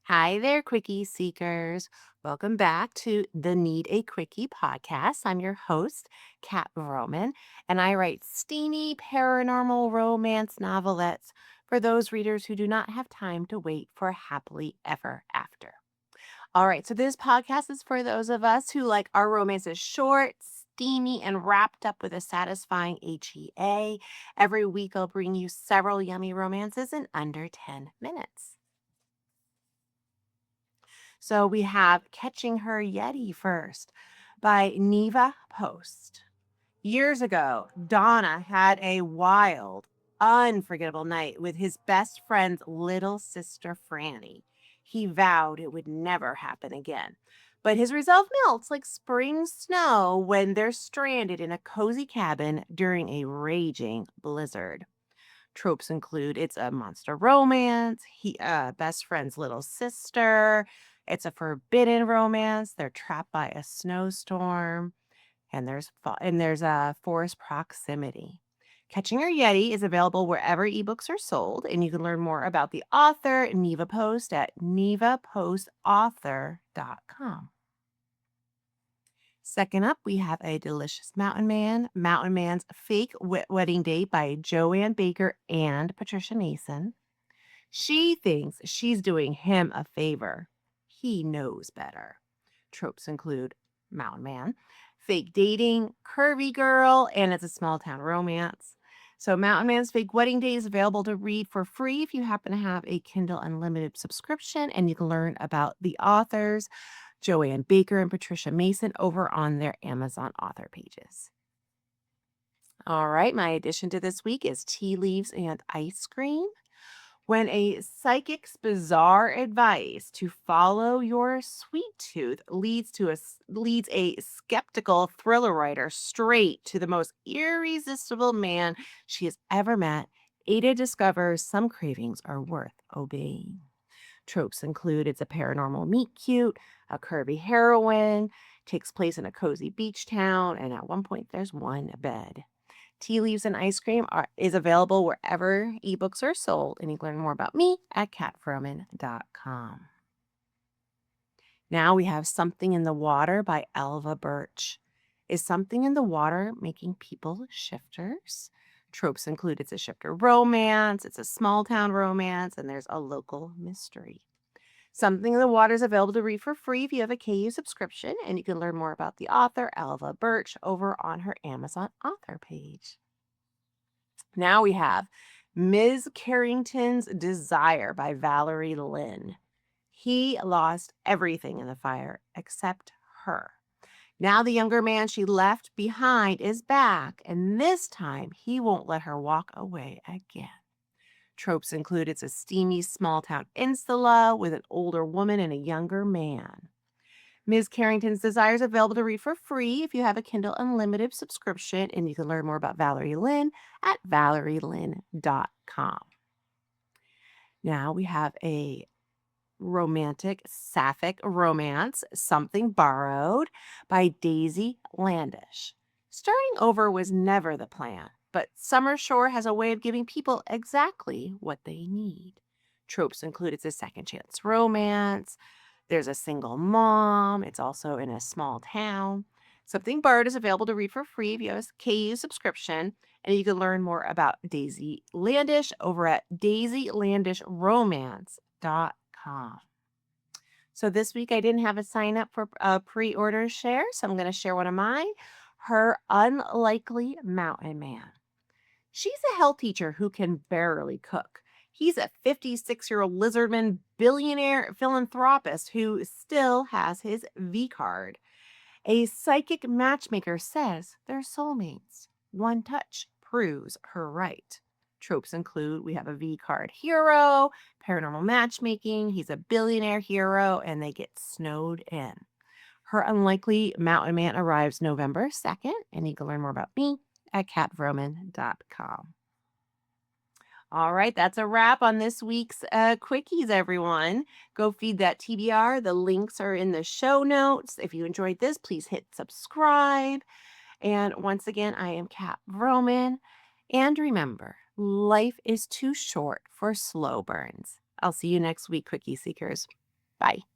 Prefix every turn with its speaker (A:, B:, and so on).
A: Hi there, Quickie Seekers. Welcome back to the Need a Quickie podcast. I'm your host, Kat Vroman, and I write steamy paranormal romance novelettes for those readers who do not have time to wait for happily ever after. All right, so this podcast is for those of us who like our romances short, steamy, and wrapped up with a satisfying HEA. Every week, I'll bring you several yummy romances in under 10 minutes. So we have Catching Her Yeti first by Neva Post. Years ago, Donna had a wild, unforgettable night with his best friend's little sister, Franny. He vowed it would never happen again. But his resolve melts like spring snow when they're stranded in a cozy cabin during a raging blizzard. Tropes include it's a monster romance, best friend's little sister, it's a forbidden romance, they're trapped by a snowstorm, and there's a forest proximity. Catching Your Yeti is available wherever ebooks are sold, and you can learn more about the author, Neva Post, at nevapostauthor.com. Second up, we have A Delicious Mountain Man, Mountain Man's Fake Wedding Date by Joann Baker and Patricia Mason. She thinks she's doing him a favor. He knows better. Tropes include Mountain Man, fake dating, curvy girl, and it's a small town romance. So, Mountain Man's Fake Wedding Date is available to read for free if you happen to have a Kindle Unlimited subscription, and you can learn about the authors, Joann Baker and Patricia Mason, over on their Amazon author pages. All right, my addition to this week is Tea Leaves and Ice Cream. When a psychic's bizarre advice to follow your sweet tooth leads a skeptical thriller writer straight to the most irresistible man she has ever met, Ada discovers some cravings are worth obeying. Tropes include it's a paranormal meet cute, a curvy heroine, takes place in a cozy beach town, and at one point there's one bed. Tea Leaves and Ice Cream is available wherever ebooks are sold, and you can learn more about me at katfroman.com. Now we have Something in the Water by Elva Birch. Is something in the water making people shifters? Tropes include it's a shifter romance, it's a small town romance, and there's a local mystery. Something in the Water is available to read for free if you have a KU subscription, and you can learn more about the author, Elva Birch, over on her Amazon author page. Now we have Ms. Carrington's Desire by Valerie Lynne. He lost everything in the fire except her. Now the younger man she left behind is back, and this time he won't let her walk away again. Tropes include it's a steamy small town insula with an older woman and a younger man. Ms. Carrington's Desire is available to read for free if you have a Kindle Unlimited subscription, and you can learn more about Valerie Lynne at valerielynne.com. Now we have a romantic sapphic romance, Something Borrowed by Daisy Landish. Starting over was never the plan, but Summer Shore has a way of giving people exactly what they need. Tropes include it's a second chance romance, there's a single mom, it's also in a small town. Something Borrowed is available to read for free if you have a KU subscription, and you can learn more about Daisy Landish over at daisylandishromance.com. So this week I didn't have a sign up for a pre-order share, so I'm going to share one of mine. Her Unlikely Mountain Man. She's a health teacher who can barely cook. He's a 56-year-old lizardman billionaire philanthropist who still has his V card. A psychic matchmaker says they're soulmates. One touch proves her right. Tropes include we have a V card hero, paranormal matchmaking, he's a billionaire hero, and they get snowed in. Her Unlikely Mountain Man arrives November 2nd, and you can learn more about me at katvroman.com. All right, that's a wrap on this week's Quickies, everyone. Go feed that TBR. The links are in the show notes. If you enjoyed this, please hit subscribe. And once again, I am Kat Vroman. And remember, life is too short for slow burns. I'll see you next week, Quickie Seekers. Bye.